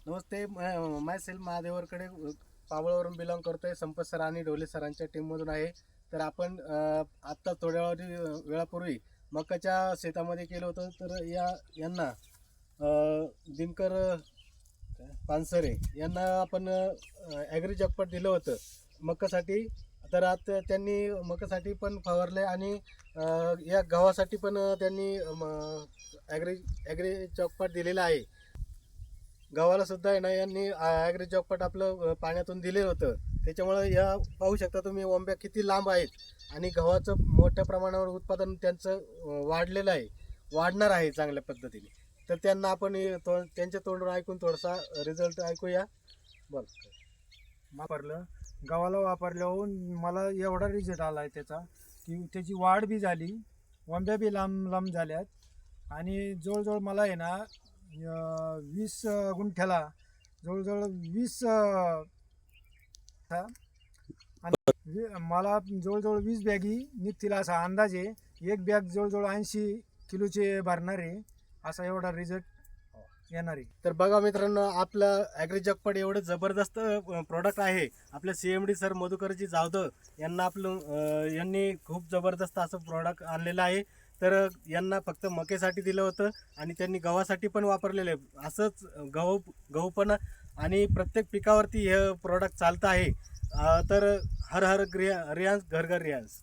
नमस्ते. माय self महादेवरकडे पावळवरून belong करतोय. संपत sir आणि ढोले सरांच्या टीममधून आहे. तर आपण आत्ता थोड्या वेळापूर्वी मकाच्या शेतामध्ये केलं होतं. तर यांना दिनकर पानसरे यांना आपण ॲग्री जॉकपॉट दिलं होतं मकासाठी. तर आता त्यांनी मकासाठी पण फवारले आणि या गव्हासाठी पण त्यांनी ॲग्री जॉकपॉट दिलेला आहे. गव्हाला सुद्धा आहे ना यांनी ॲग्री जॉकपॉट आपलं पाण्यातून दिलेलं होतं. त्याच्यामुळं या पाहू शकता तुम्ही ओंब्या किती लांब आहेत आणि गव्हाचं मोठ्या प्रमाणावर उत्पादन त्यांचं वाढलेलं आहे, वाढणार आहे चांगल्या पद्धतीने. तर त्यांना आपण त्यांच्या तोंडून ऐकून थोडासा रिझल्ट ऐकूया. बरं, वापरलं गव्हाला वापरल्यावर मला एवढा रिझल्ट आला आहे त्याचा की त्याची वाढ बी झाली, वंब्या बी लांब लांब झाल्यात आणि जवळजवळ मला आहे ना 20 गुंठ्याला जवळजवळ 20 आणि मला जवळजवळ 20 बॅगी निघतील असा अंदाज आहे. एक बॅग जवळजवळ 80 किलोचे भरणार आहे, असा एवढा रिझल्ट येणार आहे. तर बघा मित्रांनो, आपलं ॲग्री जॉकपॉट एवढं जबरदस्त प्रोडक्ट आहे. आपल्या CMD सर मधुकरजी जाधव यांना यांनी खूप जबरदस्त असं प्रोडक्ट आणलेलं आहे. तर यांना फक्त मकेसाठी दिलं होतं आणि त्यांनी गव्हासाठी पण वापरलेलं आहे. असंच गहू पण आणि प्रत्येक पिकावरती हे प्रोडक्ट चालतं आहे. तर हर हर रियान्स घर घर रियान्स.